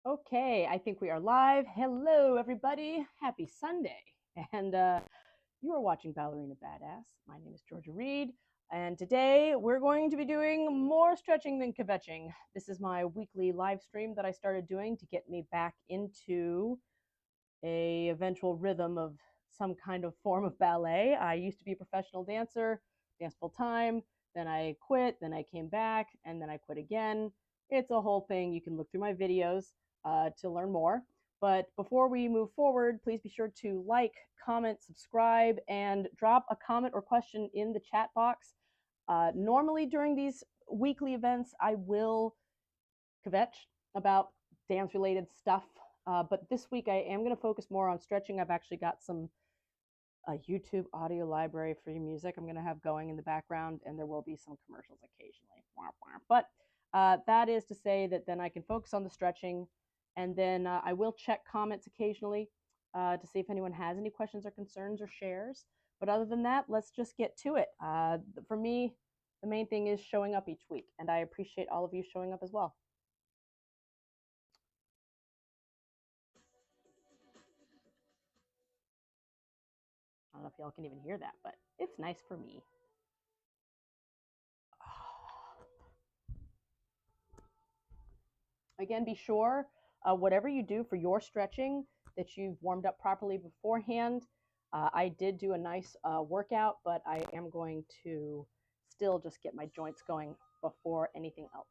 Okay, I think we are live. Hello, everybody. Happy Sunday. And you are watching Ballerina Badass. My name is Georgia Reed. And today we're going to be doing more stretching than kvetching. This is my weekly live stream that I started doing to get me back into a eventual rhythm of some kind of form of ballet. I used to be a professional dancer, danced full time, then I quit, then I came back, and then I quit again. It's a whole thing. You can look through my videos to learn more. But before we move forward, please be sure to like, comment, subscribe, and drop a comment or question in the chat box. Normally, during these weekly events, I will kvetch about dance related stuff. But this week I am going to focus more on stretching. I've actually got some YouTube audio library free music I'm going to have going in the background, and there will be some commercials occasionally. But that is to say that then I can focus on the stretching, and then I will check comments occasionally to see if anyone has any questions or concerns or shares. But other than that, let's just get to it. For me, the main thing is showing up each week, and I appreciate all of you showing up as well. I don't know if y'all can even hear that, but it's nice for me. Again, be sure, whatever you do for your stretching, that you've warmed up properly beforehand. I did do a nice workout, but I am going to still just get my joints going before anything else.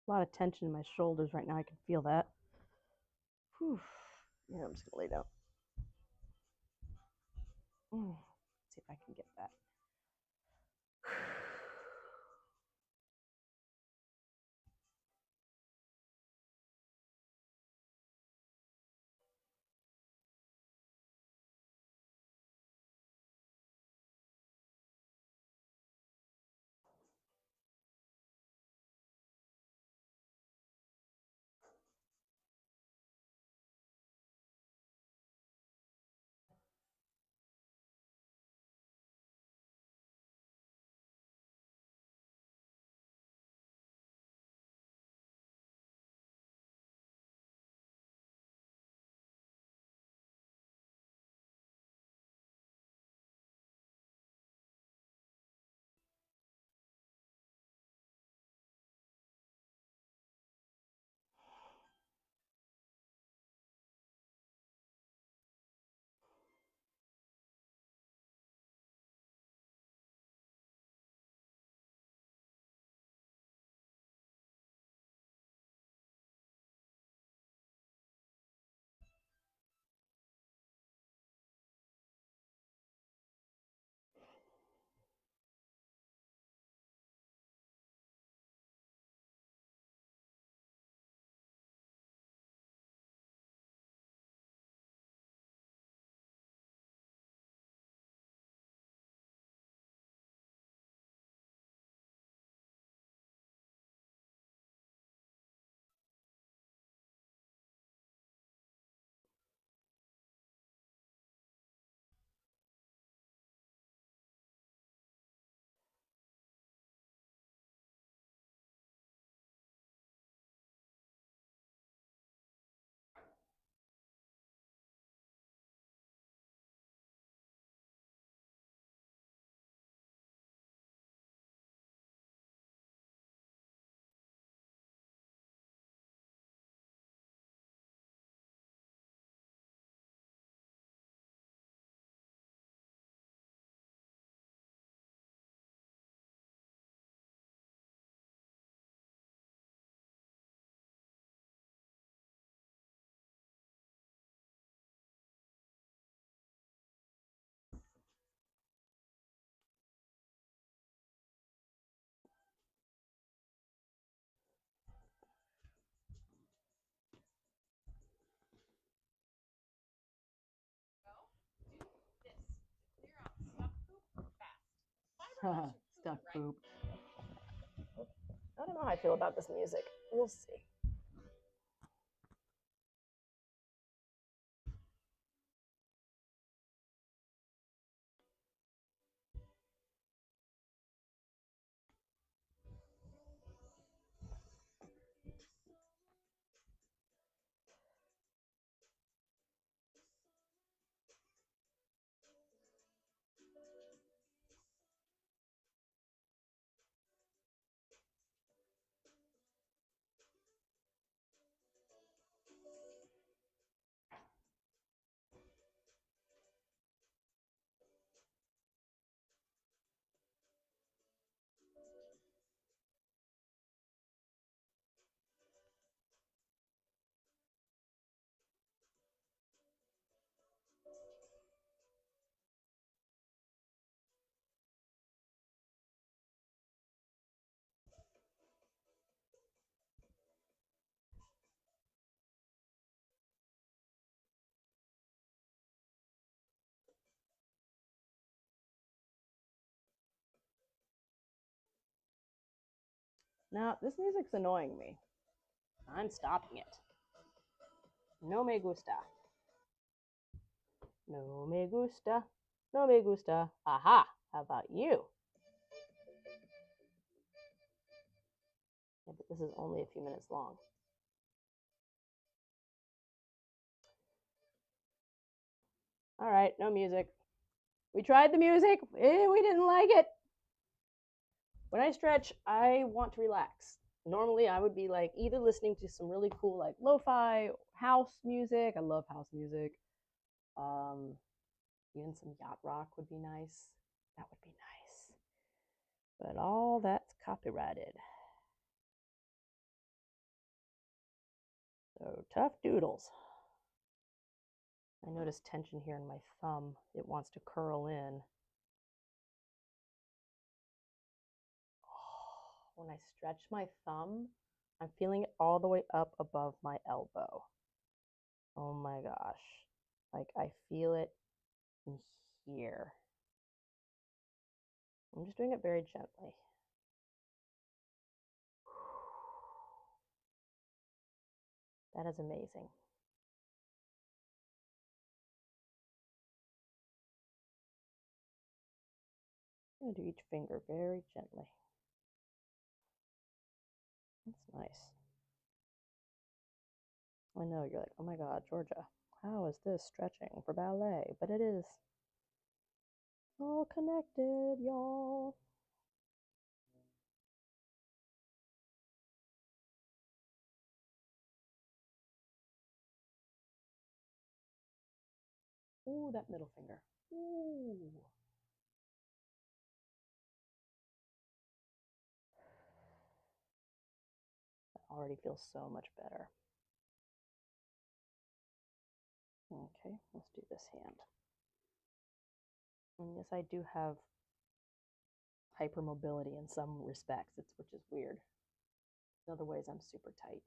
A lot of tension in my shoulders right now. I can feel that. Whew. Yeah, I'm just gonna lay down. Let's see if I can get that. Stuck poop. I don't know how I feel about this music. We'll see. Now, this music's annoying me. I'm stopping it. No me gusta. No me gusta. No me gusta. Aha! How about you? Yeah, but this is only a few minutes long. All right, no music. We tried the music. We didn't like it. When I stretch, I want to relax. Normally, I would be like either listening to some really cool like lo-fi house music. I love house music. Even some yacht rock would be nice. That would be nice. But all that's copyrighted. So tough doodles. I notice tension here in my thumb. It wants to curl in. When I stretch my thumb, I'm feeling it all the way up above my elbow. Oh my gosh. Like I feel it in here. I'm just doing it very gently. That is amazing. I'm going to do each finger very gently. That's nice. I know, you're like, oh my God, Georgia, how is this stretching for ballet? But it is all connected, y'all. Ooh, that middle finger. Ooh. That already feels so much better. Okay, let's do this hand. And yes, I do have hypermobility in some respects, which is weird. In other ways, I'm super tight.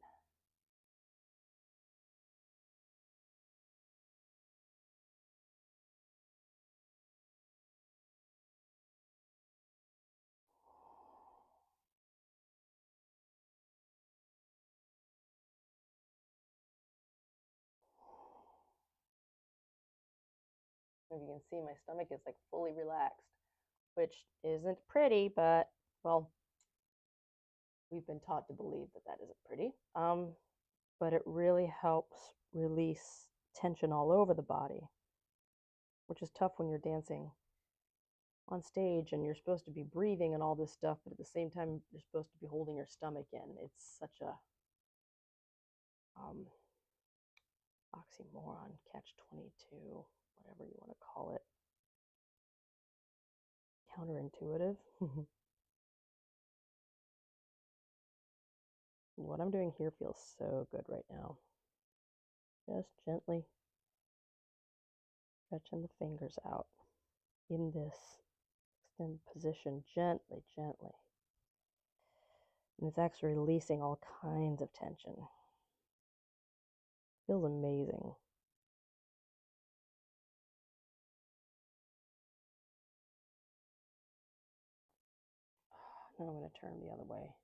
If you can see, my stomach is like fully relaxed, which isn't pretty, but well, we've been taught to believe that that isn't pretty. But it really helps release tension all over the body, which is tough when you're dancing on stage and you're supposed to be breathing and all this stuff, but at the same time, you're supposed to be holding your stomach in. It's such a oxymoron, catch 22, whatever you want to call it. Counterintuitive. What I'm doing here feels so good right now. Just gently stretching the fingers out in this extended position, gently, gently. And it's actually releasing all kinds of tension. Feels amazing. Now I'm going to turn the other way.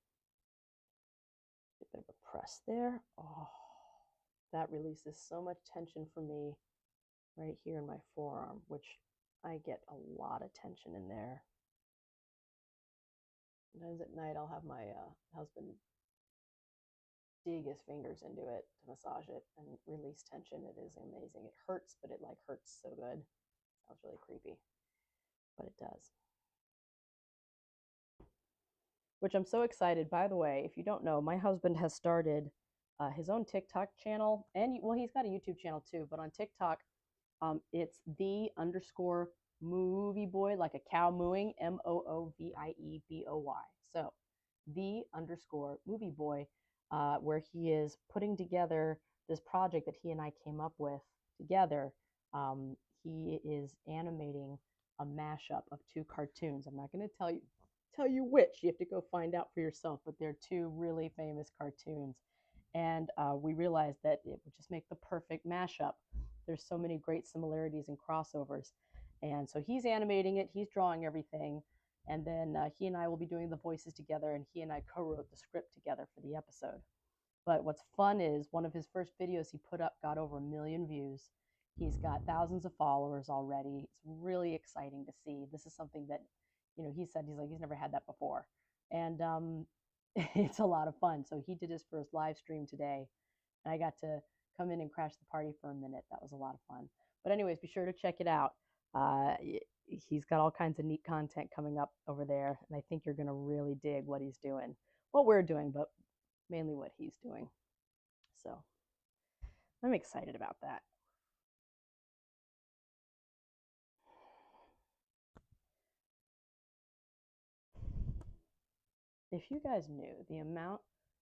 A bit of a press there. Oh, that releases so much tension for me right here in my forearm, which I get a lot of tension in there. Sometimes at night I'll have my husband dig his fingers into it to massage it and release tension. It is amazing. It hurts, but it like hurts so good. Sounds really creepy, but it does. Which I'm so excited. By the way, if you don't know, my husband has started his own TikTok channel, and well, he's got a YouTube channel too. But on TikTok, it's the_ movie boy, like a cow mooing, MOOVIEBOY. So the_ movie boy, where he is putting together this project that he and I came up with together. He is animating a mashup of two cartoons. I'm not going to tell you which. You have to go find out for yourself, but they're two really famous cartoons. And we realized that it would just make the perfect mashup. There's so many great similarities and crossovers. And so he's animating it, he's drawing everything, and then he and I will be doing the voices together, and he and I co-wrote the script together for the episode. But what's fun is one of his first videos he put up got over 1 million views. He's got thousands of followers already. It's really exciting to see. This is something that, you know, he said he's never had that before. And it's a lot of fun. So he did his first live stream today, and I got to come in and crash the party for a minute. That was a lot of fun. But anyways, be sure to check it out. He's got all kinds of neat content coming up over there, and I think you're going to really dig what he's doing, what we're doing, but mainly what he's doing. So I'm excited about that. If you guys knew the amount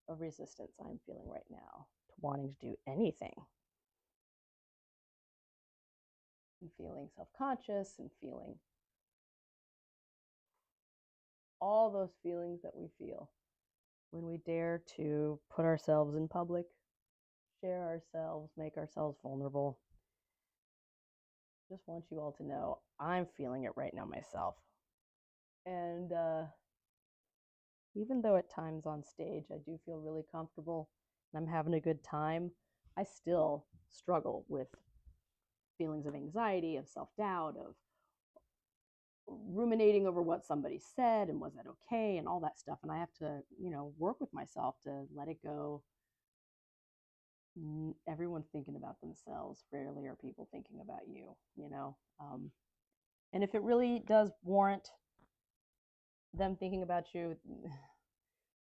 of resistance I'm feeling right now to wanting to do anything, and feeling self-conscious and feeling all those feelings that we feel when we dare to put ourselves in public, share ourselves, make ourselves vulnerable. Just want you all to know I'm feeling it right now myself. And even though at times on stage I do feel really comfortable and I'm having a good time, I still struggle with feelings of anxiety, of self-doubt, of ruminating over what somebody said and was that okay and all that stuff. And I have to, you know, work with myself to let it go. Everyone's thinking about themselves. Rarely are people thinking about you, you know. And if it really does warrant them thinking about you,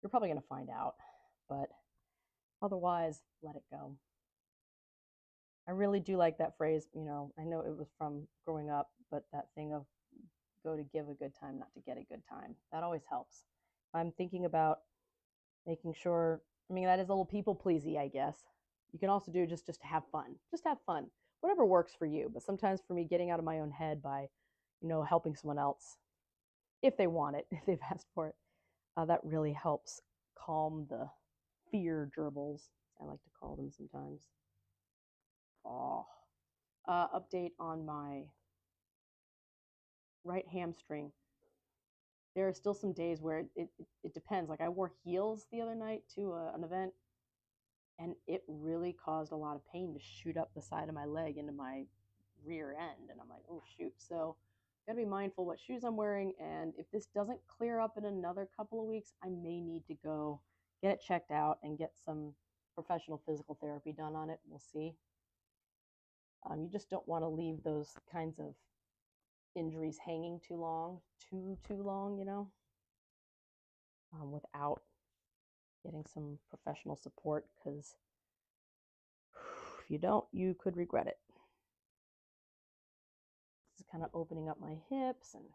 you're probably going to find out. But otherwise, let it go. I really do like that phrase, you know, I know it was from growing up, but that thing of go to give a good time, not to get a good time. That always helps. I'm thinking about making sure, I mean, that is a little people pleasy, I guess. You can also do just to have fun. Just have fun. Whatever works for you. But sometimes for me, getting out of my own head by, you know, helping someone else, if they want it, if they've asked for it, that really helps calm the fear gerbils, I like to call them sometimes. Oh, update on my right hamstring. There are still some days where it depends. Like I wore heels the other night to an event, and it really caused a lot of pain to shoot up the side of my leg into my rear end. And I'm like, oh shoot. So gotta be mindful what shoes I'm wearing. And if this doesn't clear up in another couple of weeks, I may need to go get it checked out and get some professional physical therapy done on it. We'll see. You just don't want to leave those kinds of injuries hanging too long, you know, without getting some professional support, because if you don't, you could regret it. This is kind of opening up my hips, and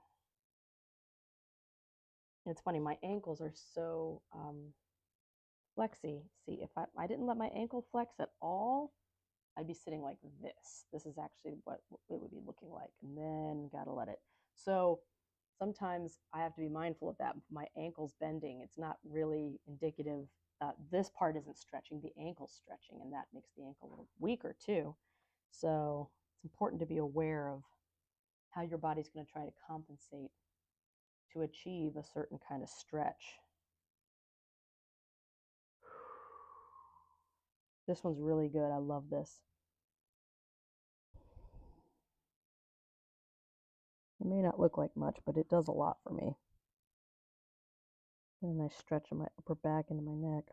it's funny, my ankles are so flexy. See, if I didn't let my ankle flex at all, I'd be sitting like this. This is actually what it would be looking like, and then gotta let it. So sometimes I have to be mindful of that. My ankle's bending. It's not really indicative. This part isn't stretching. The ankle's stretching, and that makes the ankle a little weaker too. So it's important to be aware of how your body's going to try to compensate to achieve a certain kind of stretch. This one's really good. I love this. It may not look like much, but it does a lot for me. Get a nice stretch of my upper back into my neck.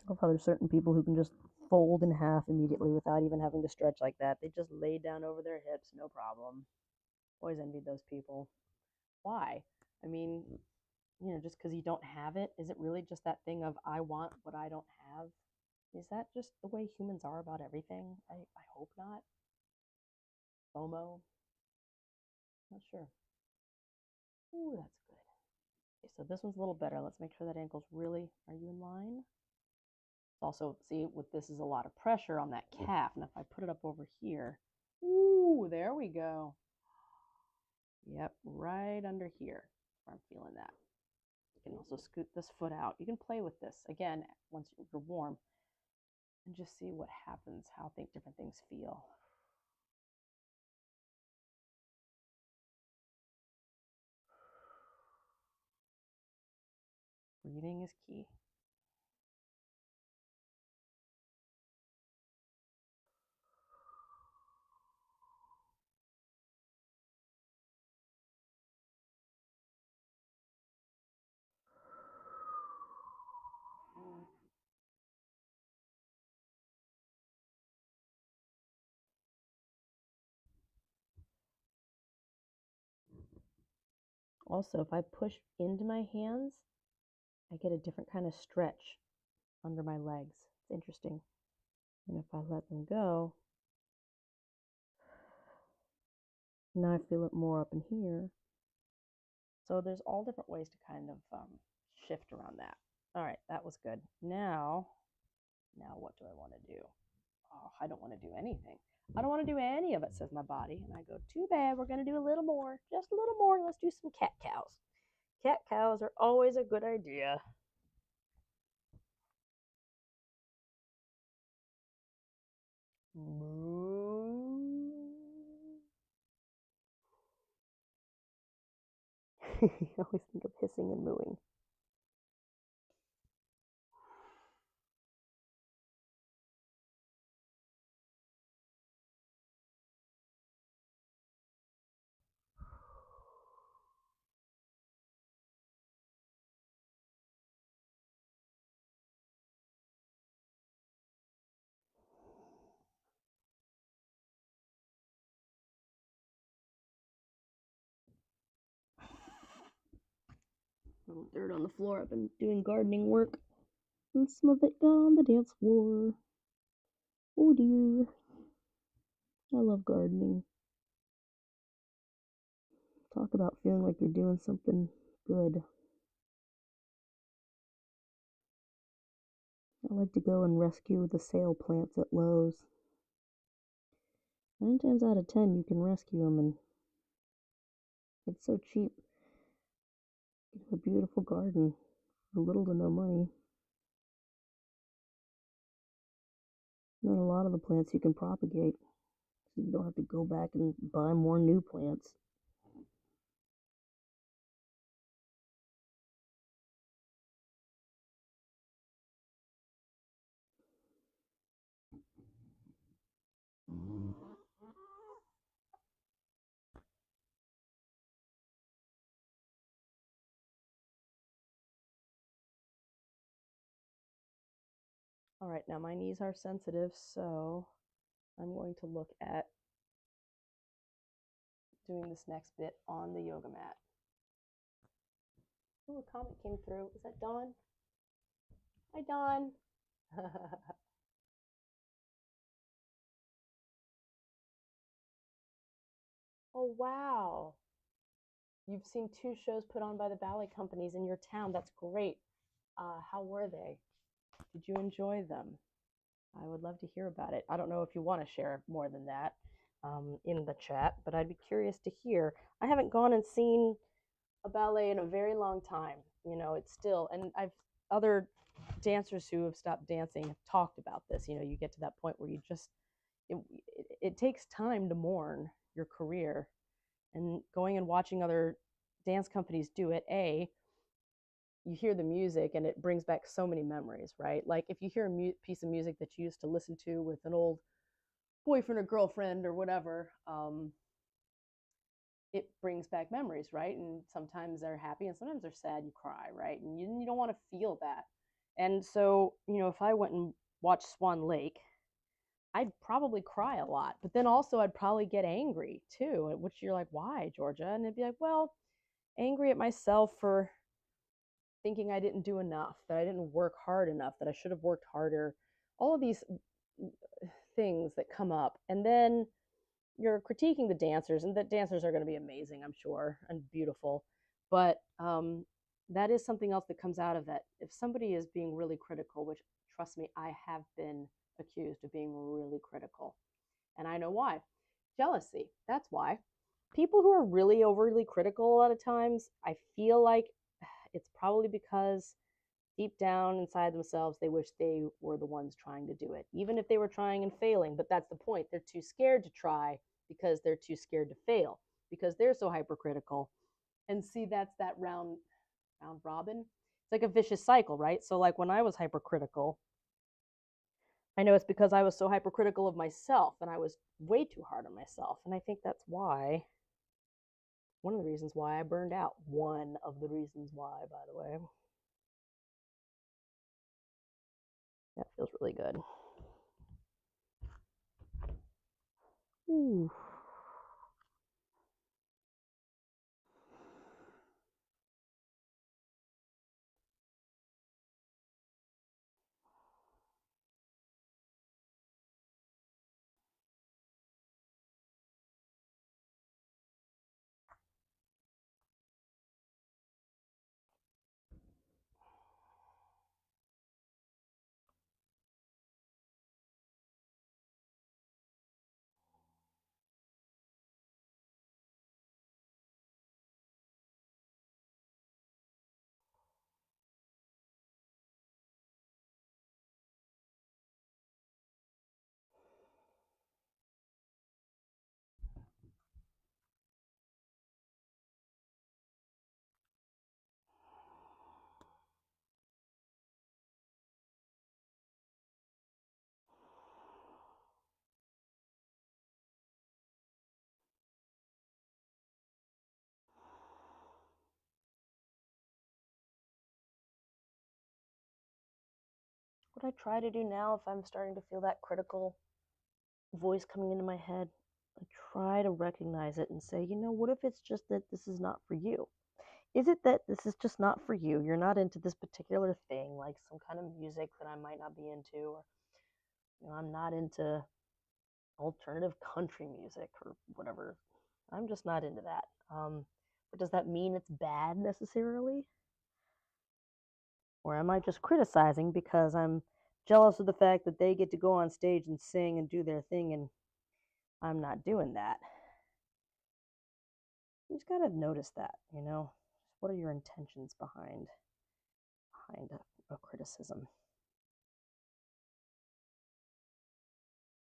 I love how there's certain people who can just fold in half immediately without even having to stretch like that. They just lay down over their hips, no problem. Always envied those people. Why? I mean, you know, just because you don't have it, is it really just that thing of I want what I don't have? Is that just the way humans are about everything? I hope not. FOMO? Not sure. Ooh, that's good. Okay, so this one's a little better. Let's make sure that ankle's really, are you in line? Also, see, with this is a lot of pressure on that calf. And if I put it up over here, ooh, there we go. Yep, right under here. I'm feeling that. You can also scoot this foot out. You can play with this, again, once you're warm, and just see what happens, how different things feel. Breathing is key. Also, if I push into my hands, I get a different kind of stretch under my legs. It's interesting. And if I let them go, now I feel it more up in here. So there's all different ways to kind of shift around that. All right, that was good. Now what do I want to do? Oh, I don't want to do anything. I don't want to do any of it, says my body. And I go, too bad, we're going to do a little more, just a little more. Let's do some cat cows. Cat cows are always a good idea. Moo. I always think of hissing and mooing. A little dirt on the floor. I've been doing gardening work, and some of it got on the dance floor. Oh dear. I love gardening. Talk about feeling like you're doing something good. I like to go and rescue the sale plants at Lowe's. 9 times out of 10, you can rescue them, and it's so cheap. You have a beautiful garden for little to no money. And then a lot of the plants you can propagate, so you don't have to go back and buy more new plants. All right, now my knees are sensitive, so I'm going to look at doing this next bit on the yoga mat. Oh, a comment came through. Is that Dawn? Hi, Dawn. Oh, wow. You've seen 2 shows put on by the ballet companies in your town. That's great. How were they? Did you enjoy them? I would love to hear about it. I don't know if you want to share more than that. in the chat, but I'd be curious to hear. I haven't gone and seen a ballet in a very long time. You know, it's still, and I've other dancers who have stopped dancing have talked about this. You know, you get to that point where you just, it takes time to mourn your career, and going and watching other dance companies do it, you hear the music and it brings back so many memories, right? Like if you hear a piece of music that you used to listen to with an old boyfriend or girlfriend or whatever, it brings back memories, right? And sometimes they're happy and sometimes they're sad. You cry, right? And you don't want to feel that. And so, you know, if I went and watched Swan Lake, I'd probably cry a lot, but then also I'd probably get angry too, which you're like, why, Georgia? And it'd be like, well, angry at myself for thinking I didn't do enough, that I didn't work hard enough, that I should have worked harder. All of these things that come up. And then you're critiquing the dancers, and the dancers are going to be amazing, I'm sure, and beautiful. But that is something else that comes out of that. If somebody is being really critical, which, trust me, I have been accused of being really critical, and I know why. Jealousy, that's why. People who are really overly critical a lot of times, I feel like it's probably because deep down inside themselves, they wish they were the ones trying to do it, even if they were trying and failing. But that's the point. They're too scared to try because they're too scared to fail, because they're so hypercritical. And see, that's that round robin. It's like a vicious cycle, right? So like when I was hypercritical, I know it's because I was so hypercritical of myself and I was way too hard on myself. And I think that's why, one of the reasons why I burned out. One of the reasons why, by the way. That feels really good. Ooh. What I try to do now, if I'm starting to feel that critical voice coming into my head, I try to recognize it and say, you know, what if it's just that this is not for you? Is it that this is just not for you? You're not into this particular thing, like some kind of music that I might not be into, or you know, I'm not into alternative country music or whatever. I'm just not into that. But does that mean it's bad necessarily? Or am I just criticizing because I'm jealous of the fact that they get to go on stage and sing and do their thing and I'm not doing that? You just gotta notice that, you know. What are your intentions behind a criticism?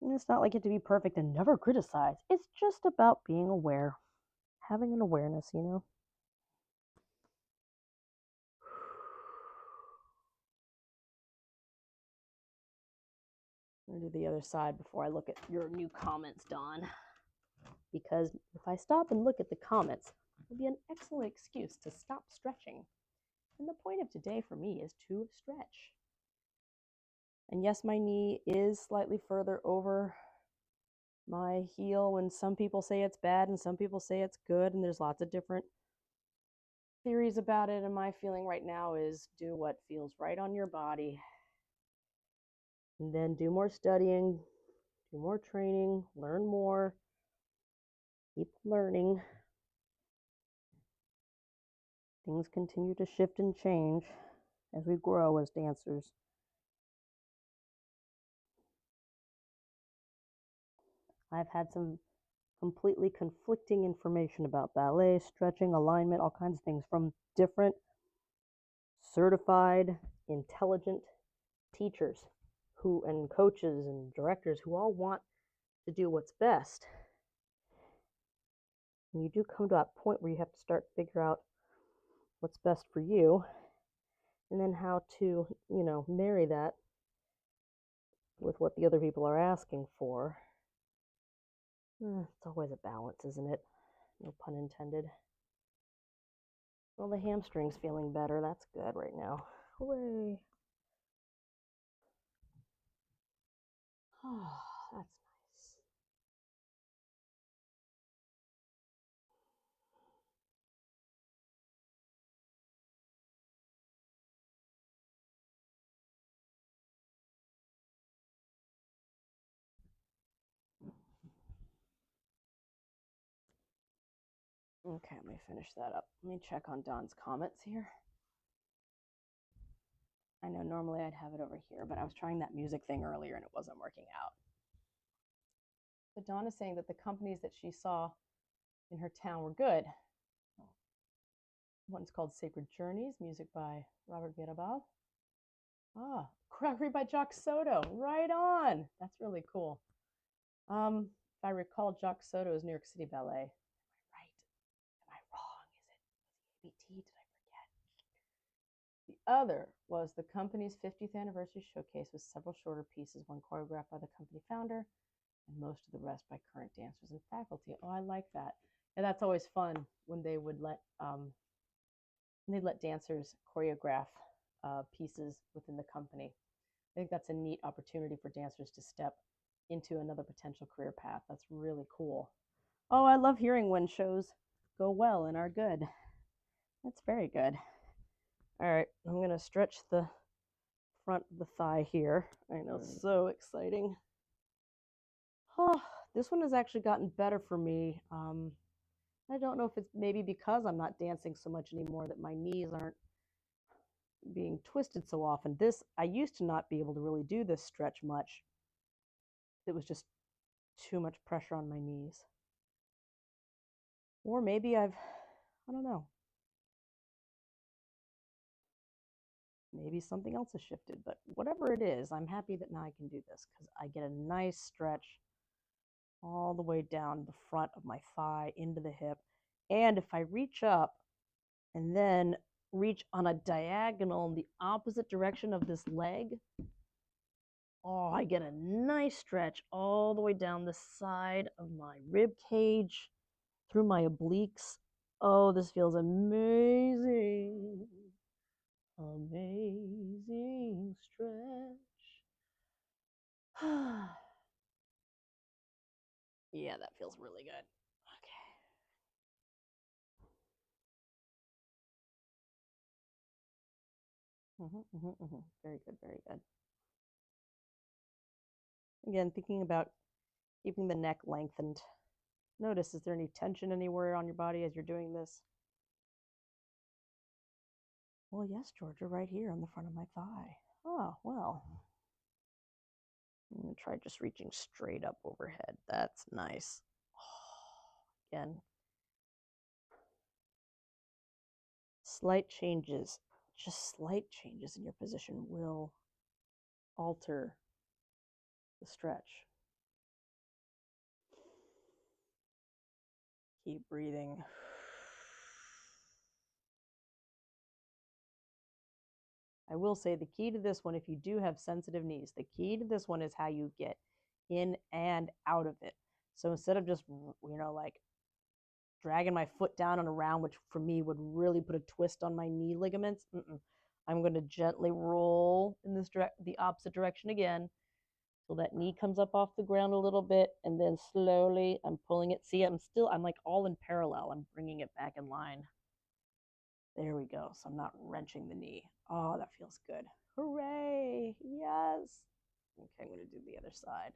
And it's not like you have to be perfect and never criticize. It's just about being aware, having an awareness, you know. I'm gonna do the other side before I look at your new comments, Dawn. Because if I stop and look at the comments, it'll be an excellent excuse to stop stretching. And the point of today for me is to stretch. And yes, my knee is slightly further over my heel, and some people say it's bad and some people say it's good, and there's lots of different theories about it. And my feeling right now is do what feels right on your body, and then do more studying, do more training, learn more, keep learning. Things continue to shift and change as we grow as dancers. I've had some completely conflicting information about ballet, stretching, alignment, all kinds of things from different certified, intelligent teachers and coaches and directors who all want to do what's best. And you do come to that point where you have to start to figure out what's best for you and then how to, marry that with what the other people are asking for. It's always a balance, isn't it? No pun intended. Well, the hamstring's feeling better. That's good right now. Hooray. Oh, that's nice. Okay, let me finish that up. Let me check on Don's comments here. I know normally I'd have it over here, but I was trying that music thing earlier and it wasn't working out. But Dawn is saying that the companies that she saw in her town were good. One's called Sacred Journeys, music by Robert Mirabal. Choreography by Jacques Soto. Right on. That's really cool. If I recall, Jacques Soto is New York City Ballet. Am I right? Am I wrong? Is it ABT? Did I forget? The other was the company's 50th anniversary showcase with several shorter pieces, one choreographed by the company founder and most of the rest by current dancers and faculty. Oh, I like that. And that's always fun when they would let dancers choreograph pieces within the company. I think that's a neat opportunity for dancers to step into another potential career path. That's really cool. Oh, I love hearing when shows go well and are good. That's very good. All right, I'm going to stretch the front of the thigh here. I know, it's so exciting. Oh, this one has actually gotten better for me. I don't know if it's maybe because I'm not dancing so much anymore that my knees aren't being twisted so often. I used to not be able to really do this stretch much. It was just too much pressure on my knees. Or maybe I don't know. Maybe something else has shifted, but whatever it is, I'm happy that now I can do this because I get a nice stretch all the way down the front of my thigh into the hip. And if I reach up and then reach on a diagonal in the opposite direction of this leg, oh, I get a nice stretch all the way down the side of my rib cage, through my obliques. Oh, this feels amazing. Amazing stretch. Yeah, that feels really good. Okay. Very good, very good. Again, thinking about keeping the neck lengthened. Notice, is there any tension anywhere on your body as you're doing this? Well, yes, Georgia, right here on the front of my thigh. Oh, well. I'm going to try just reaching straight up overhead. That's nice. Oh, again, slight changes, just slight changes in your position will alter the stretch. Keep breathing. I will say the key to this one, if you do have sensitive knees, the key to this one is how you get in and out of it. So instead of just, like dragging my foot down and around, which for me would really put a twist on my knee ligaments, I'm going to gently roll in the opposite direction again. So that knee comes up off the ground a little bit, and then slowly I'm pulling it. See, I'm like all in parallel. I'm bringing it back in line. There we go. So I'm not wrenching the knee. Oh, that feels good. Hooray. Yes. Okay, I'm going to do the other side.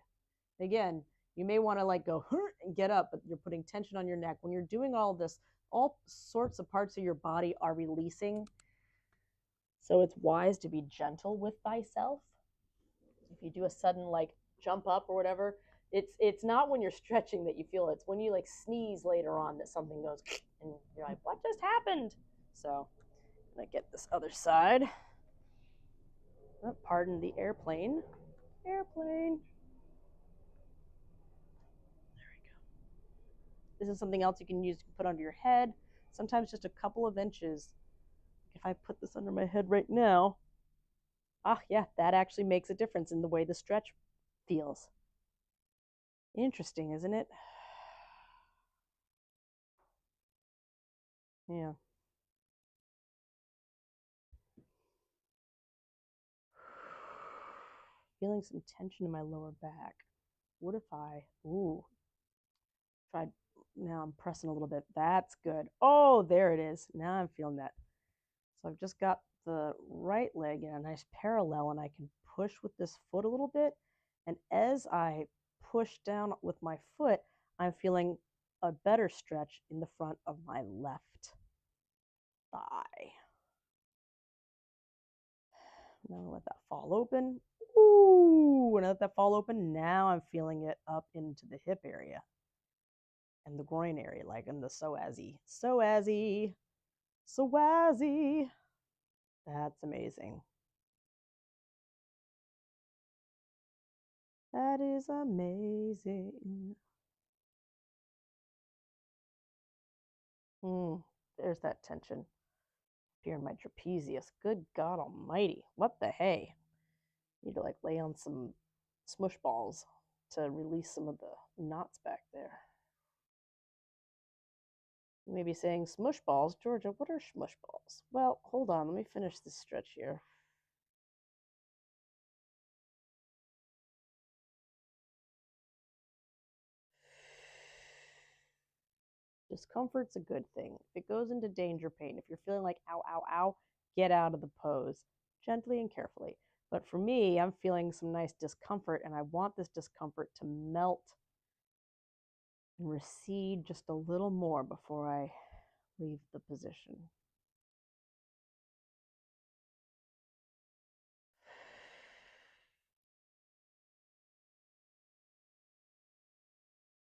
Again, you may want to like go and get up, but you're putting tension on your neck. When you're doing all this, all sorts of parts of your body are releasing. So it's wise to be gentle with thyself. If you do a sudden like jump up or whatever, It's not when you're stretching that you feel it. It's when you like sneeze later on that something goes and you're like, what just happened? So I'm gonna get this other side. Oh, pardon the airplane. Airplane. There we go. This is something else you can use to put under your head. Sometimes just a couple of inches. If I put this under my head right now, yeah, that actually makes a difference in the way the stretch feels. Interesting, isn't it? Yeah. Feeling some tension in my lower back. What if I, tried, now I'm pressing a little bit. That's good. Oh, there it is. Now I'm feeling that. So I've just got the right leg in a nice parallel and I can push with this foot a little bit. And as I push down with my foot, I'm feeling a better stretch in the front of my left thigh. I'm gonna let that fall open. Ooh, when I let that fall open, now I'm feeling it up into the hip area and the groin area, like in the psoas. Psoas. Psoas. That's amazing. That is amazing. There's that tension here in my trapezius. Good God Almighty. What the hey? Need to like lay on some smush balls to release some of the knots back there. You may be saying, smush balls? Georgia, what are smush balls? Well, hold on. Let me finish this stretch here. Discomfort's a good thing. If it goes into danger pain, if you're feeling like ow, ow, ow, get out of the pose gently and carefully. But for me, I'm feeling some nice discomfort, and I want this discomfort to melt and recede just a little more before I leave the position.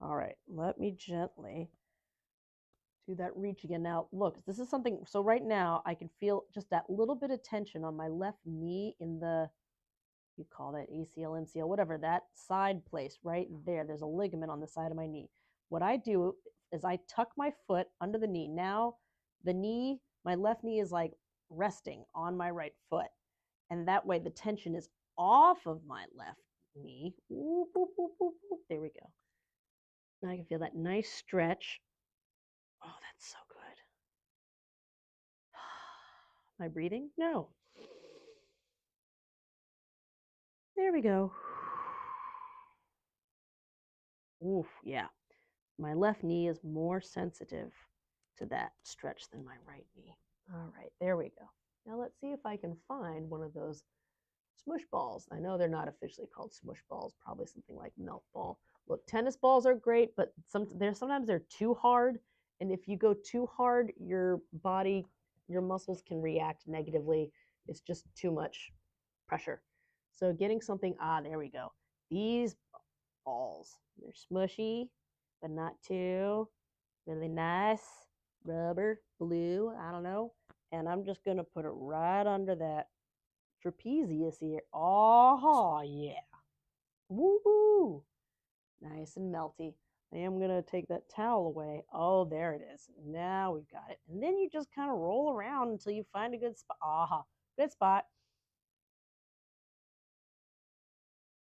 All right, let me gently do that reach again. Now, look, this is something, so right now I can feel just that little bit of tension on my left knee in the, you call that ACL, MCL, whatever, that side place right there. There's a ligament on the side of my knee. What I do is I tuck my foot under the knee. Now, the knee, my left knee is like resting on my right foot. And that way the tension is off of my left knee. Ooh, boop, boop, boop, boop. There we go. Now I can feel that nice stretch. Oh, that's so good. Am I breathing? No. There we go. Oof, yeah. My left knee is more sensitive to that stretch than my right knee. All right, there we go. Now let's see if I can find one of those smush balls. I know they're not officially called smush balls, probably something like melt ball. Look, tennis balls are great, but sometimes they're too hard. And if you go too hard, your body, your muscles can react negatively. It's just too much pressure. So getting something, there we go. These balls, they're smushy, but not too. Really nice. Rubber, blue, I don't know. And I'm just going to put it right under that trapezius here. Oh, yeah. Woohoo. Nice and melty. I am going to take that towel away. Oh, there it is. Now we've got it. And then you just kind of roll around until you find a good spot. Good spot.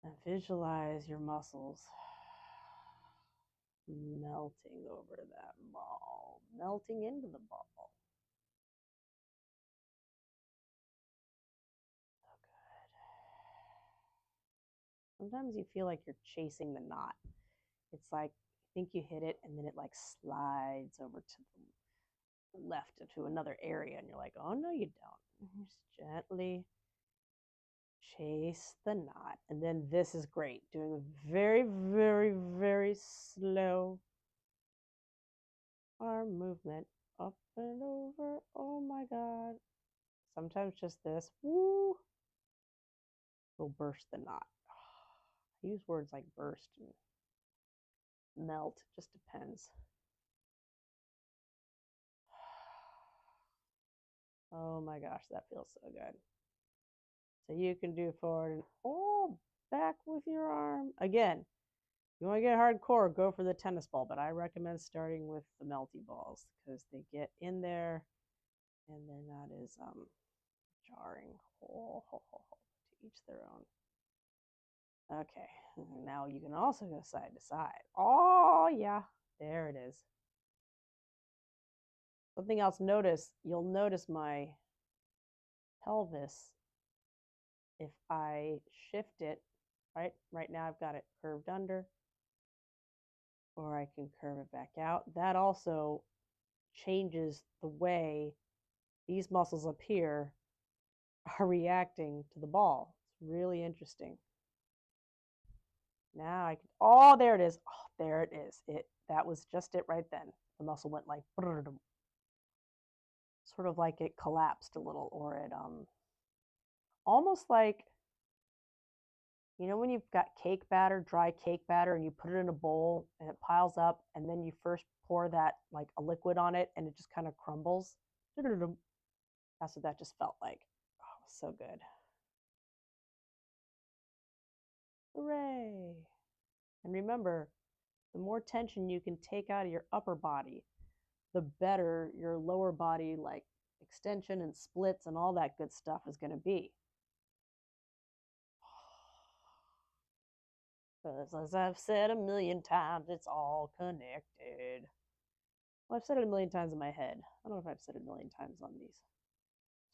And visualize your muscles melting over that ball, melting into the ball. So good. Sometimes you feel like you're chasing the knot. It's like you think you hit it and then it like slides over to the left to another area and you're like, oh no, you don't. Just gently chase the knot. And then this is great. Doing a very, very, very slow arm movement up and over. Oh my God. Sometimes just this, woo, will burst the knot. I use words like burst and melt. Just depends. Oh my gosh, that feels so good. So you can do forward and back with your arm. Again, if you want to get hardcore, go for the tennis ball, but I recommend starting with the melty balls because they get in there and they're not as jarring. To each their own. Okay, now you can also go side to side. Oh yeah, there it is. Something else, you'll notice my pelvis. If I shift it, right now I've got it curved under, or I can curve it back out. That also changes the way these muscles up here are reacting to the ball. It's really interesting. Now I can, there it is. Oh, there it is. That was just it right then. The muscle went like, sort of like it collapsed a little, or it almost like, you know when you've got cake batter, dry cake batter, and you put it in a bowl and it piles up, and then you first pour that like a liquid on it and it just kind of crumbles? That's what that just felt like. Oh, so good. Hooray. And remember, the more tension you can take out of your upper body, the better your lower body, like extension and splits and all that good stuff, is going to be. Because as I've said a million times, it's all connected. Well, I've said it a million times in my head. I don't know if I've said it a million times on these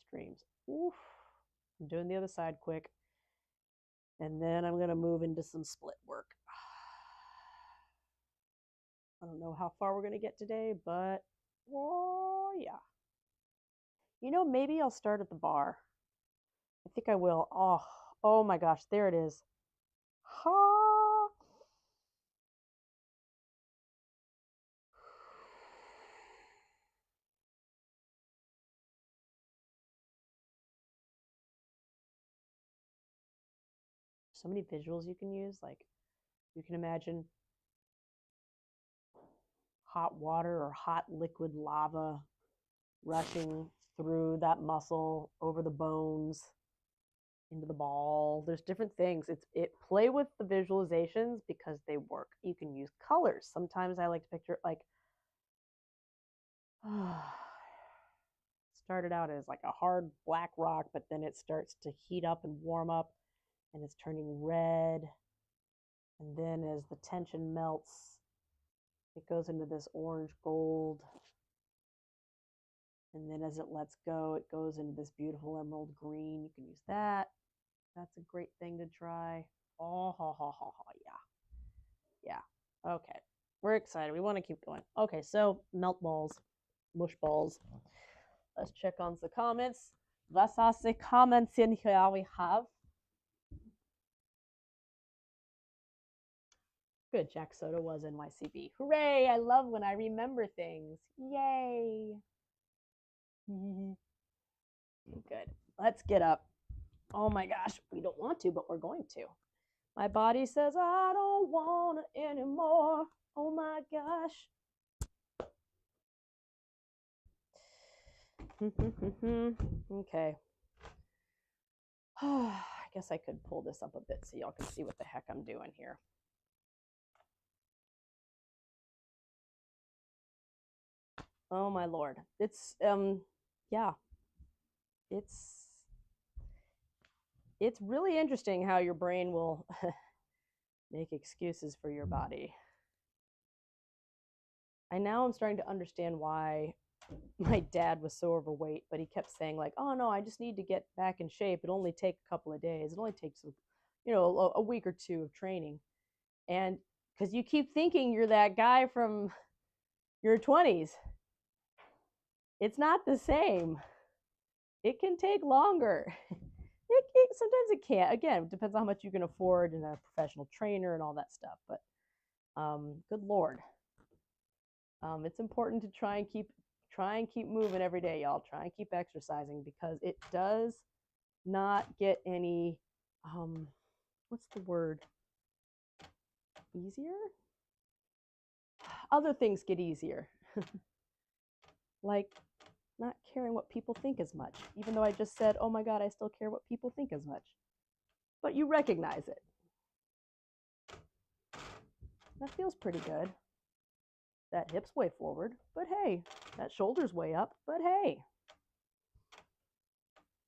streams. Oof. I'm doing the other side quick. And then I'm going to move into some split work. I don't know how far we're going to get today, but yeah. You know, maybe I'll start at the bar. I think I will. Oh my gosh, there it is. Ha! So many visuals you can use. Like, you can imagine hot water or hot liquid lava rushing through that muscle, over the bones, into the ball. There's different things. Play with the visualizations because they work. You can use colors. Sometimes I like to picture like started out as like a hard black rock, but then it starts to heat up and warm up and it's turning red. And then as the tension melts, it goes into this orange gold. And then as it lets go, it goes into this beautiful emerald green. You can use that. That's a great thing to try. Yeah. Okay. We're excited. We want to keep going. Okay, so melt balls, mush balls. Let's check on the comments. Was are the comments in here we have? Good, Jack Soda was NYCB. Hooray! I love when I remember things. Yay! Good. Let's get up. Oh my gosh, we don't want to, but we're going to. My body says, I don't want it anymore. Oh my gosh. Okay. I guess I could pull this up a bit so y'all can see what the heck I'm doing here. Oh my Lord. It's yeah. It's really interesting how your brain will make excuses for your body. Now I'm starting to understand why my dad was so overweight, but he kept saying like, oh no, I just need to get back in shape. It'll only take a couple of days. It only takes, a week or two of training. And because you keep thinking you're that guy from your 20s, it's not the same. It can take longer. Sometimes it can't. Again, it depends on how much you can afford and a professional trainer and all that stuff. But good Lord. It's important to try and keep moving every day, y'all. Try and keep exercising because it does not get any what's the word? Easier? other things get easier. Like not caring what people think as much, even though I just said, oh my God, I still care what people think as much. But you recognize it. That feels pretty good. That hip's way forward, but hey, that shoulder's way up, but hey.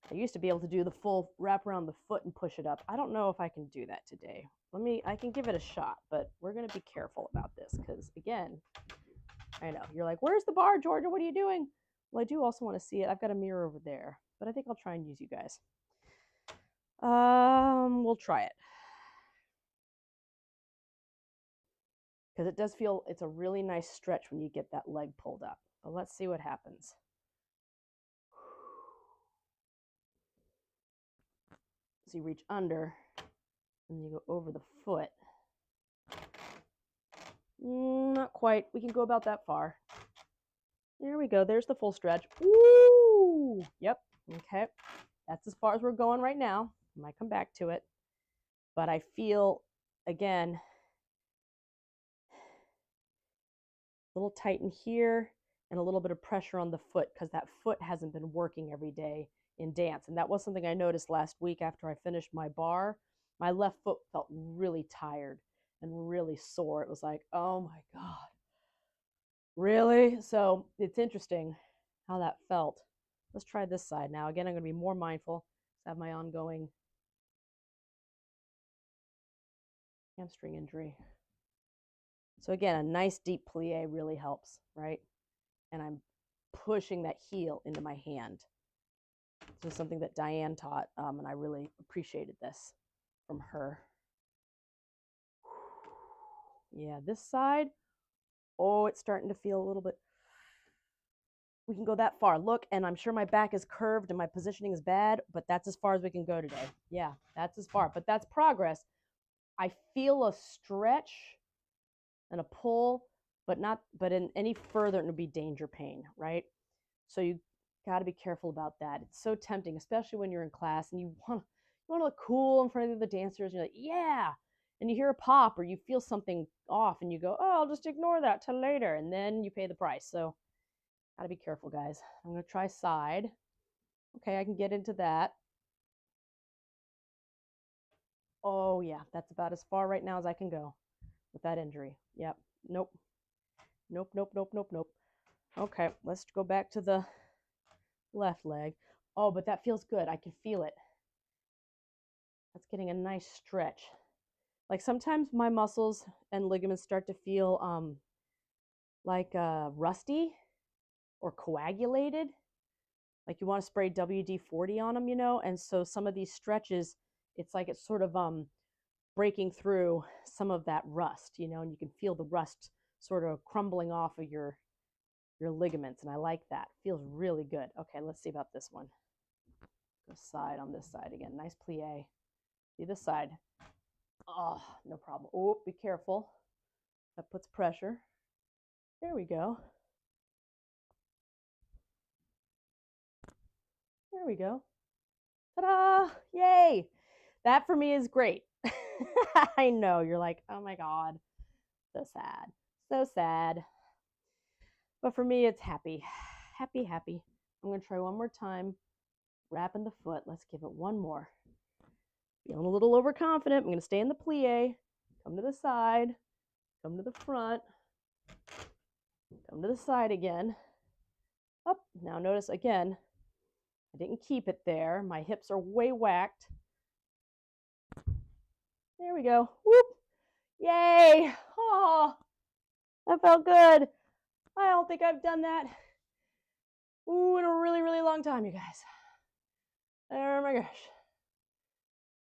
I used to be able to do the full wrap around the foot and push it up. I don't know if I can do that today. I can give it a shot, but we're going to be careful about this because, again, I know, you're like, where's the bar, Georgia? What are you doing? Well, I do also want to see it. I've got a mirror over there, but I think I'll try and use you guys. We'll try it. Because it does feel, it's a really nice stretch when you get that leg pulled up. But let's see what happens. So you reach under, and you go over the foot. Not quite. We can go about that far. There we go. There's the full stretch. Woo! Yep. Okay. That's as far as we're going right now. I might come back to it. But I feel, again, a little tight in here and a little bit of pressure on the foot because that foot hasn't been working every day in dance. And that was something I noticed last week after I finished my bar. My left foot felt really tired and really sore. It was like, oh my God, really? So it's interesting how that felt. Let's try this side now. Again, I'm going to be more mindful. I have my ongoing hamstring injury. So again, a nice deep plie really helps, right? And I'm pushing that heel into my hand. This is something that Diane taught, and I really appreciated this from her. Yeah, this side, oh, it's starting to feel a little bit. We can go that far. Look, and I'm sure my back is curved and my positioning is bad, but that's as far as we can go today. Yeah, that's as far, but that's progress. I feel a stretch and a pull, but in any further, it would be danger pain, right? So you got to be careful about that. It's so tempting, especially when you're in class and you want to look cool in front of the dancers. And you're like, yeah. And you hear a pop or you feel something off and you go, oh, I'll just ignore that till later. And then you pay the price. So got to be careful, guys. I'm going to try side. Okay, I can get into that. Oh, yeah, that's about as far right now as I can go with that injury. Yep. Nope. Nope, nope, nope, nope, nope. Okay, let's go back to the left leg. Oh, but that feels good. I can feel it. That's getting a nice stretch. Like sometimes my muscles and ligaments start to feel like rusty or coagulated. Like you want to spray WD-40 on them, you know? And so some of these stretches, it's like it's sort of breaking through some of that rust, you know, and you can feel the rust sort of crumbling off of your ligaments, and I like that. Feels really good. Okay, let's see about this one. Go side on this side again. Nice plie. See this side. Oh, no problem. Oh, be careful. That puts pressure. There we go. There we go. Ta-da! Yay! That for me is great. I know, you're like, oh my God, so sad. So sad. But for me, it's happy. Happy, happy. I'm going to try one more time. Wrapping the foot. Let's give it one more. Feeling a little overconfident. I'm going to stay in the plie. Come to the side. Come to the front. Come to the side again. Up. Now notice again, I didn't keep it there. My hips are way whacked. There we go. Whoop. Yay. Oh, that felt good. I don't think I've done that in a really, really long time, you guys. Oh my gosh.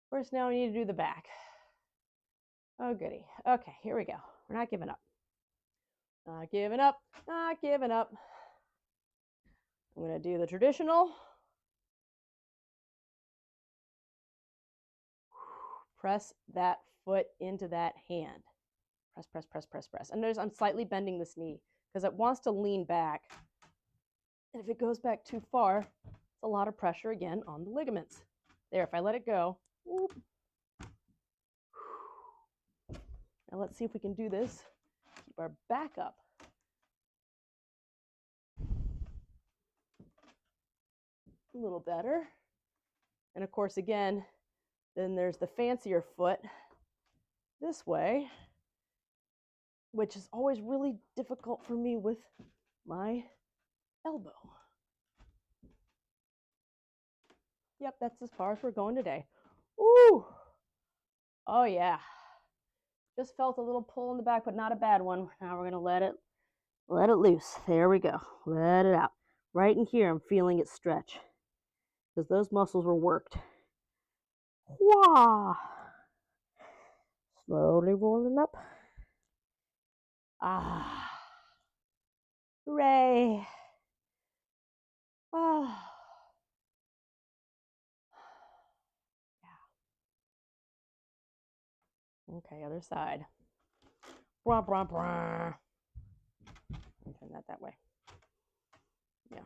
Of course, now we need to do the back. Oh, goody. Okay, here we go. We're not giving up. Not giving up. Not giving up. I'm going to do the traditional. Press that foot into that hand. Press, press, press, press, press. And notice I'm slightly bending this knee because it wants to lean back. And if it goes back too far, it's a lot of pressure again on the ligaments. There, if I let it go. Whoop. Now let's see if we can do this. Keep our back up. A little better. And of course, again, then there's the fancier foot this way, which is always really difficult for me with my elbow. Yep, that's as far as we're going today. Ooh! Oh yeah. Just felt a little pull in the back, but not a bad one. Now we're gonna let it loose. There we go. Let it out. Right in here, I'm feeling it stretch because those muscles were worked. Wah! Slowly rolling up. Ah. Hooray. Ah. Yeah. Okay, other side. Brah, brah, brah. Turn that way. Yeah.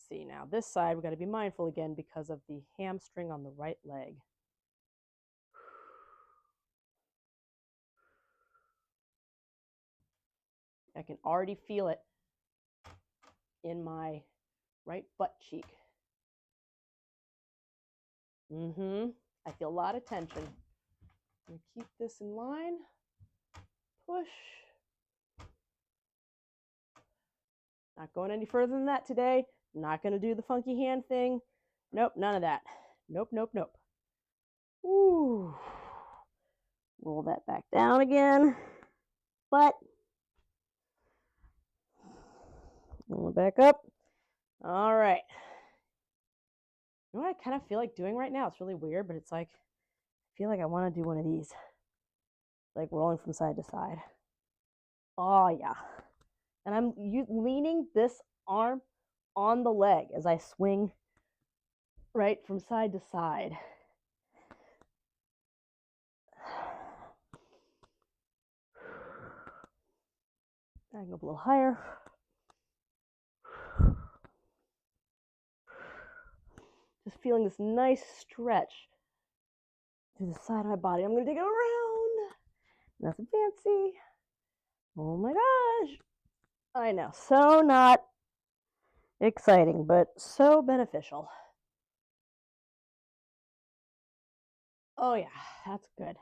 See, now this side, we've got to be mindful again because of the hamstring on the right leg. I can already feel it in my right butt cheek. I feel a lot of tension. I'm gonna keep this in line. Push. Not going any further than that today. Not gonna do the funky hand thing. Nope, none of that. Nope, nope, nope. Ooh. Roll that back down again. Butt. Roll it back up. All right. You know what I kind of feel like doing right now? It's really weird, but it's like, I feel like I want to do one of these. Like rolling from side to side. Oh, yeah. And I'm leaning this arm on the leg as I swing right from side to side. I can go up a little higher. Just feeling this nice stretch to the side of my body. I'm going to take it around. Nothing fancy. Oh my gosh. I know. So not exciting, but so beneficial. Oh yeah, that's good.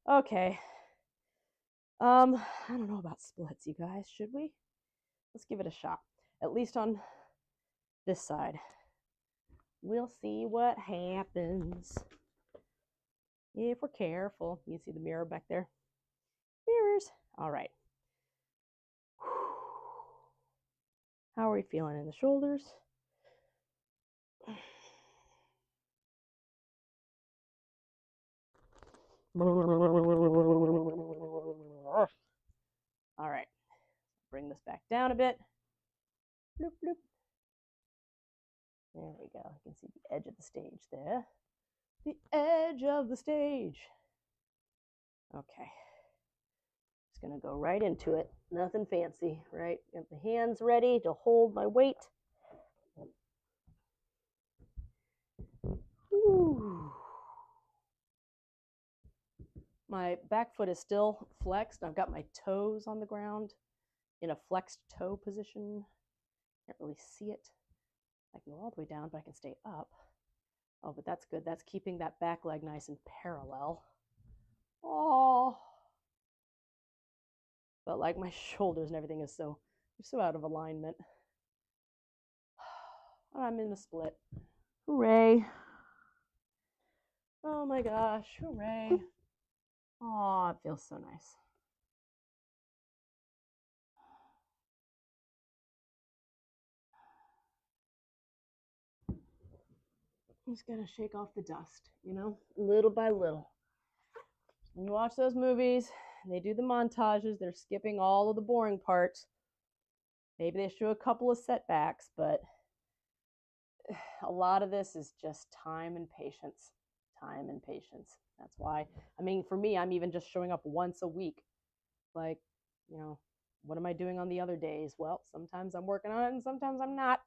Okay. I don't know about splits, you guys. Should we? Let's give it a shot. At least on this side. We'll see what happens if we're careful. You see the mirror back there? Mirrors. All right. How are we feeling in the shoulders? All right. Bring this back down a bit. Bloop, bloop. There we go. You can see the edge of the stage there. The edge of the stage. Okay. Just going to go right into it. Nothing fancy, right? Got the hands ready to hold my weight. Ooh. My back foot is still flexed. I've got my toes on the ground in a flexed toe position. Can't really see it. I can go all the way down, but I can stay up. Oh, but that's good. That's keeping that back leg nice and parallel. Oh. But like my shoulders and everything is so out of alignment. I'm in the split. Hooray. Oh my gosh, hooray. Oh, it feels so nice. I'm just gonna shake off the dust, you know, little by little. When you watch those movies, they do the montages, they're skipping all of the boring parts. Maybe they show a couple of setbacks, but a lot of this is just time and patience. Time and patience. That's why, I mean, for me, I'm even just showing up once a week. Like, you know, what am I doing on the other days? Well, sometimes I'm working on it and sometimes I'm not.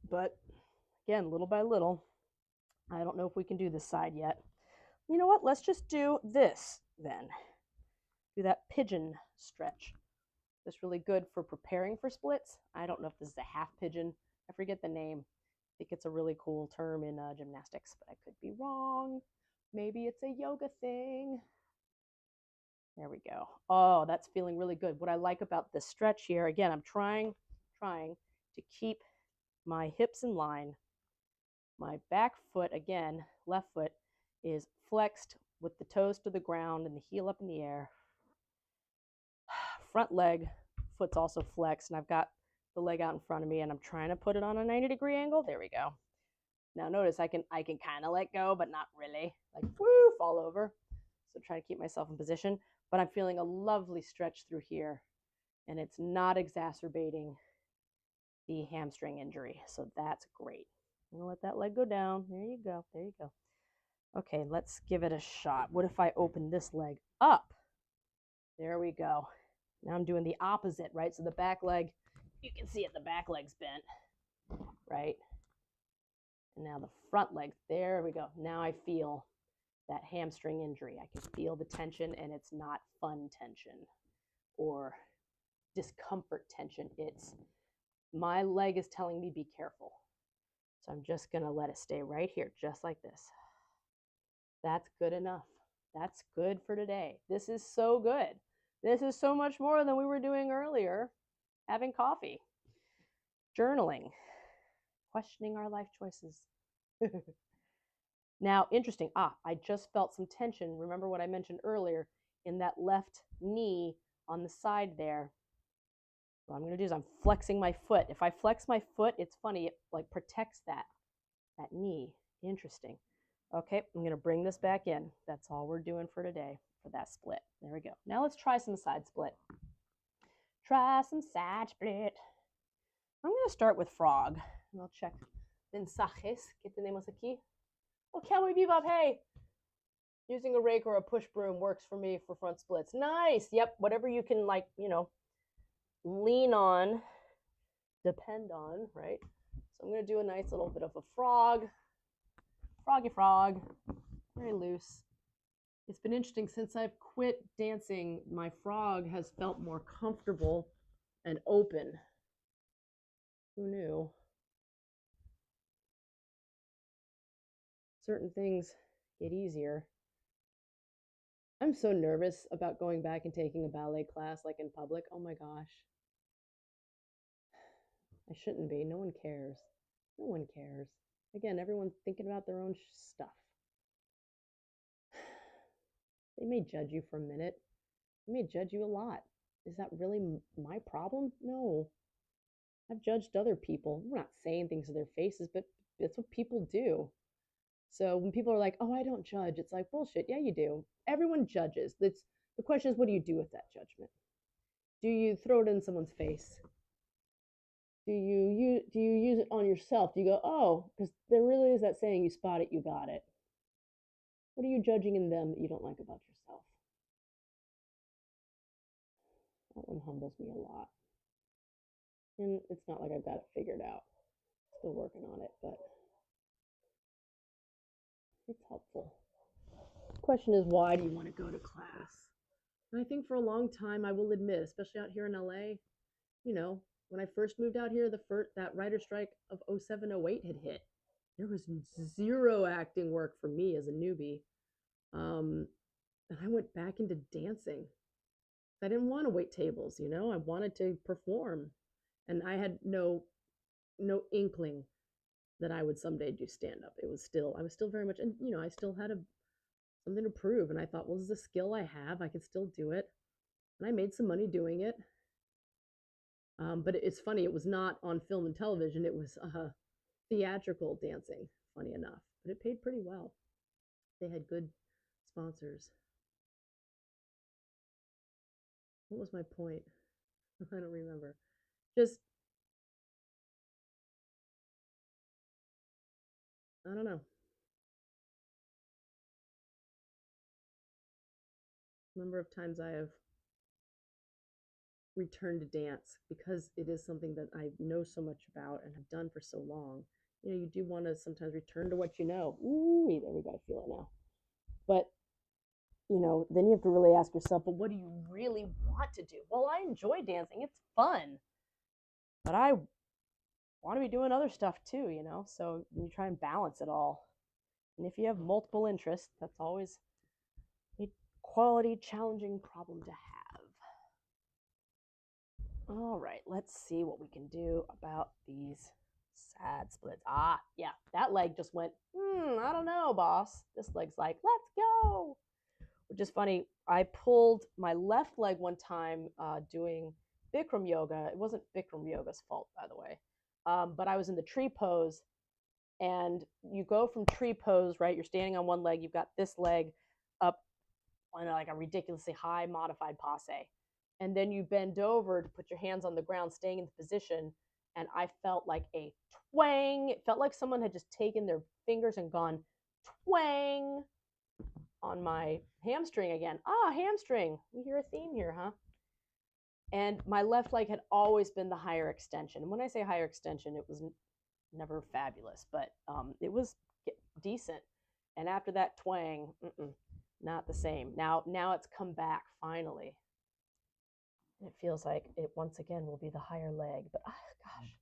But again, little by little, I don't know if we can do this side yet. You know what? Let's just do this then. Do that pigeon stretch. That's really good for preparing for splits. I don't know if this is a half pigeon. I forget the name. I think it's a really cool term in gymnastics, but I could be wrong. Maybe it's a yoga thing. There we go. Oh, that's feeling really good. What I like about this stretch here, again, I'm trying to keep my hips in line. My back foot, again, left foot, is flexed with the toes to the ground and the heel up in the air. Front leg, foot's also flexed, and I've got the leg out in front of me, and I'm trying to put it on a 90-degree angle. There we go. Now notice I can kind of let go, but not really. Like, woo, fall over. So trying to keep myself in position, but I'm feeling a lovely stretch through here, and it's not exacerbating the hamstring injury. So that's great. I'm gonna let that leg go down. There you go. There you go. Okay, let's give it a shot. What if I open this leg up? There we go. Now I'm doing the opposite, right? So the back leg, you can see it, the back leg's bent, right? And now the front leg, there we go. Now I feel that hamstring injury. I can feel the tension, and it's not fun tension or discomfort tension. It's my leg is telling me be careful. So I'm just gonna let it stay right here, just like this. That's good enough. That's good for today. This is so good. This is so much more than we were doing earlier, having coffee, journaling, questioning our life choices. Now, interesting. I just felt some tension. Remember what I mentioned earlier in that left knee on the side there. What I'm going to do is I'm flexing my foot. If I flex my foot, it's funny, it like protects that knee. Interesting. Okay, I'm going to bring this back in. That's all we're doing for today for that split. There we go. Now let's try some side split. Try some side split. I'm going to start with frog. And I'll check mensajes que tenemos aquí. Oh, cowboy bebop, hey! Using a rake or a push broom works for me for front splits. Nice! Yep, whatever you can, like, you know, lean on, depend on, right? So I'm going to do a nice little bit of a frog. Froggy frog. Very loose. It's been interesting since I've quit dancing, my frog has felt more comfortable and open. Who knew? Certain things get easier. I'm so nervous about going back and taking a ballet class like in public. Oh my gosh. I shouldn't be. No one cares. No one cares. Again, everyone's thinking about their own stuff. They may judge you for a minute. They may judge you a lot. Is that really my problem? No. I've judged other people. I'm not saying things to their faces, but that's what people do. So when people are like, "Oh, I don't judge," it's like bullshit. Yeah, you do. Everyone judges. The question is, what do you do with that judgment? Do you throw it in someone's face? Do you use it on yourself? Do you go, "Oh," because there really is that saying, "You spot it, you got it." What are you judging in them that you don't like about yourself? That one humbles me a lot. And it's not like I've got it figured out. Still working on it, but it's helpful. The question is, why do you want to go to class? And I think for a long time, I will admit, especially out here in LA, you know, when I first moved out here, that writer strike of 07-08 had hit. There was zero acting work for me as a newbie. And I went back into dancing. I didn't want to wait tables, you know, I wanted to perform. And I had no inkling that I would someday do stand up. I was still very much, and you know, I still had something to prove. And I thought, well, this is a skill I have. I could still do it. And I made some money doing it. But it's funny, it was not on film and television. It was theatrical dancing, funny enough. But it paid pretty well. They had good sponsors. What was my point? I don't remember. Just, I don't know. Number of times I have returned to dance because it is something that I know so much about and have done for so long. You know, you do want to sometimes return to what you know. Ooh, there we go. I feel it now. But, you know, then you have to really ask yourself, but what do you really want to do? Well, I enjoy dancing. It's fun. But I want to be doing other stuff too, you know? So you try and balance it all. And if you have multiple interests, that's always a quality, challenging problem to have. All right, let's see what we can do about these sad splits. Ah, yeah, that leg just went, I don't know, boss. This leg's like, let's go. Which is funny. I pulled my left leg one time doing Bikram yoga. It wasn't Bikram yoga's fault, by the way. But I was in the tree pose, and you go from tree pose, right? You're standing on one leg. You've got this leg up on like a ridiculously high modified passe. And then you bend over to put your hands on the ground, staying in the position. And I felt like a twang. It felt like someone had just taken their fingers and gone twang on my hamstring again. Ah, hamstring. We hear a theme here, huh? And my left leg had always been the higher extension. And when I say higher extension, it was never fabulous, but it was decent. And after that twang, not the same. Now it's come back finally. It feels like it once again will be the higher leg. But gosh,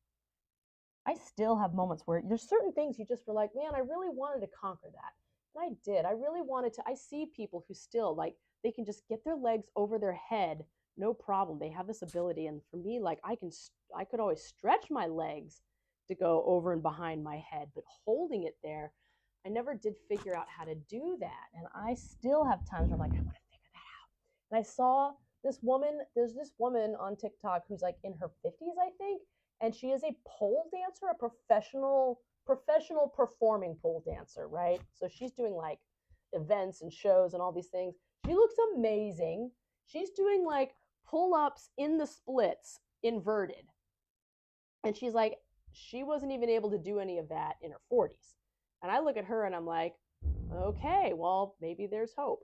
I still have moments where there's certain things you just were like, man, I really wanted to conquer that. And I did. I really wanted to. I see people who still like they can just get their legs over their head, no problem. They have this ability. And for me, like I could always stretch my legs to go over and behind my head, but holding it there, I never did figure out how to do that. And I still have times where I'm like, I want to figure that out. And I saw this woman, there's this woman on TikTok who's like in her 50s, I think, and she is a pole dancer, a professional performing pole dancer, right? So she's doing like events and shows and all these things. She looks amazing. She's doing like pull-ups in the splits inverted. And she's like, she wasn't even able to do any of that in her 40s. And I look at her and I'm like, okay, well, maybe there's hope.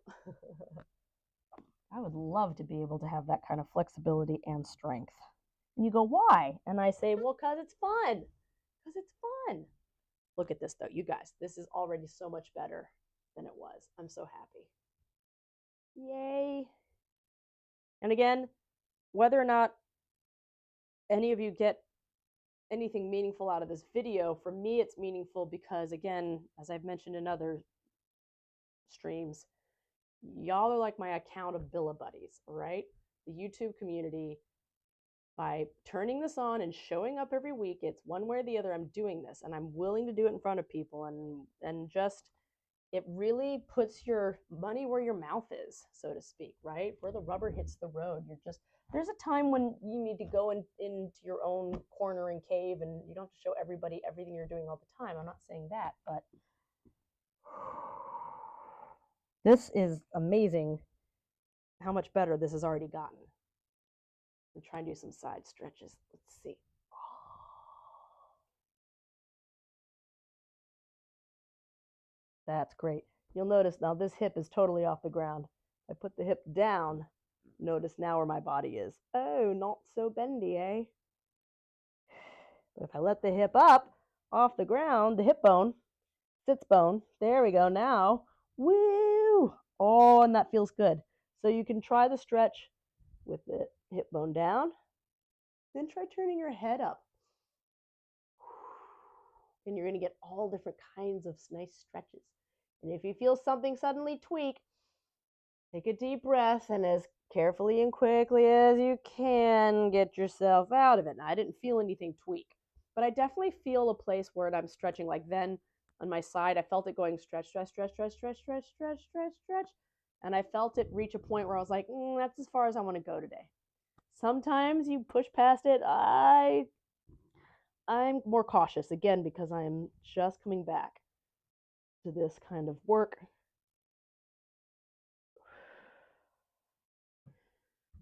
I would love to be able to have that kind of flexibility and strength. And you go, why? And I say, well, because it's fun. Because it's fun. Look at this, though. You guys, this is already so much better than it was. I'm so happy. Yay. And again, whether or not any of you get anything meaningful out of this video, for me, it's meaningful because, again, as I've mentioned in other streams, y'all are like my accountability buddies, right? The YouTube community, by turning this on and showing up every week, it's one way or the other, I'm doing this and I'm willing to do it in front of people, and just it really puts your money where your mouth is, so to speak, right? Where the rubber hits the road. There's a time when you need to go into your own corner and cave, and you don't have to show everybody everything you're doing all the time. I'm not saying that, but this is amazing how much better this has already gotten. I'm trying to do some side stretches. Let's see. That's great. You'll notice now this hip is totally off the ground. I put the hip down. Notice now where my body is. Oh, not so bendy, eh? But if I let the hip up off the ground, the hip bone, sits bone, there we go. Now, woo! Oh, and that feels good. So you can try the stretch with the hip bone down. Then try turning your head up. And you're going to get all different kinds of nice stretches. And if you feel something suddenly tweak, take a deep breath and as carefully and quickly as you can, get yourself out of it. Now, I didn't feel anything tweak, but I definitely feel a place where I'm stretching. Like then on my side, I felt it going stretch, stretch, stretch, stretch, stretch, stretch, stretch, stretch, stretch. And I felt it reach a point where I was like, that's as far as I want to go today. Sometimes you push past it. I'm more cautious, again, because I'm just coming back to this kind of work.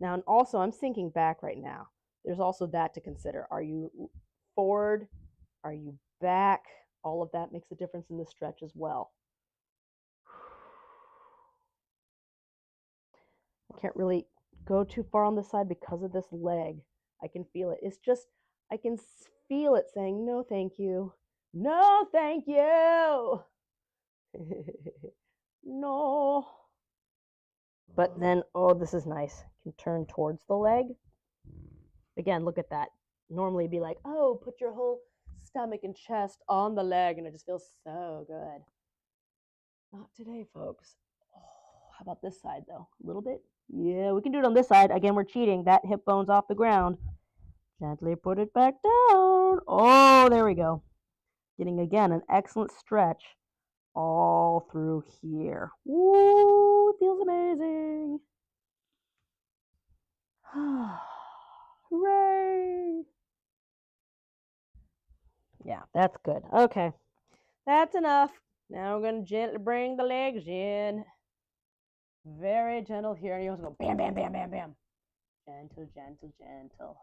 Now, and also, I'm thinking back right now. There's also that to consider. Are you forward? Are you back? All of that makes a difference in the stretch as well. I can't really go too far on the side because of this leg. I can feel it. It's just, I can feel it saying, no, thank you. No, thank you. No. But then, oh, this is nice. Can turn towards the leg. Again, look at that. Normally it'd be like, oh, put your whole stomach and chest on the leg, and it just feels so good. Not today, folks. Oh, how about this side, though? A little bit? Yeah, we can do it on this side. Again, we're cheating. That hip bone's off the ground. Gently put it back down. Oh, there we go. Getting, again, an excellent stretch all through here. Woo, it feels amazing. Hooray! Yeah, that's good. Okay, that's enough. Now we're going to gently bring the legs in. Very gentle here. And you also go bam, bam, bam, bam, bam. Gentle, gentle, gentle.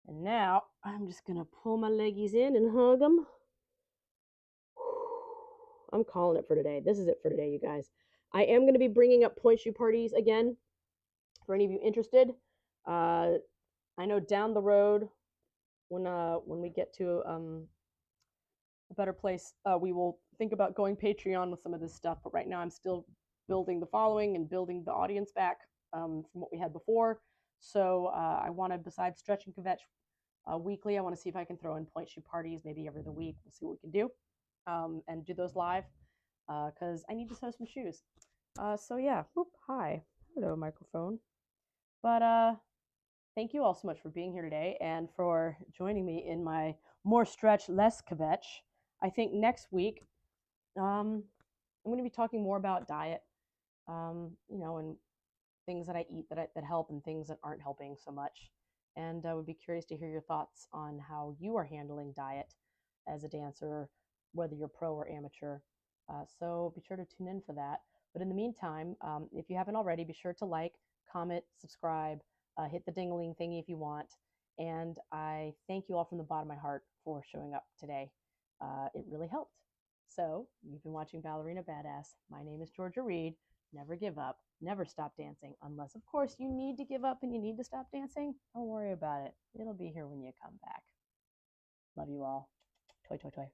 And now I'm just going to pull my leggies in and hug them. I'm calling it for today. This is it for today, you guys. I am going to be bringing up point shoe parties again for any of you interested. I know down the road when we get to a better place, we will think about going Patreon with some of this stuff. But right now, I'm still building the following and building the audience back from what we had before. So I want to, besides stretch and kvetch weekly, I want to see if I can throw in point shoe parties maybe every other week. We'll see what we can do and do those live because I need to sew some shoes. So yeah, whoop, hi, hello microphone. But thank you all so much for being here today and for joining me in my more stretch, less kvetch. I think next week I'm going to be talking more about diet, and things that I eat that help and things that aren't helping so much. And I would be curious to hear your thoughts on how you are handling diet as a dancer, whether you're pro or amateur. So be sure to tune in for that. But in the meantime, if you haven't already, be sure to like, comment, subscribe, hit the ding-a-ling thingy if you want. And I thank you all from the bottom of my heart for showing up today. It really helped. So you've been watching Ballerina Badass. My name is Georgia Reed. Never give up. Never stop dancing. Unless, of course, you need to give up and you need to stop dancing. Don't worry about it. It'll be here when you come back. Love you all. Toi, toi, toi.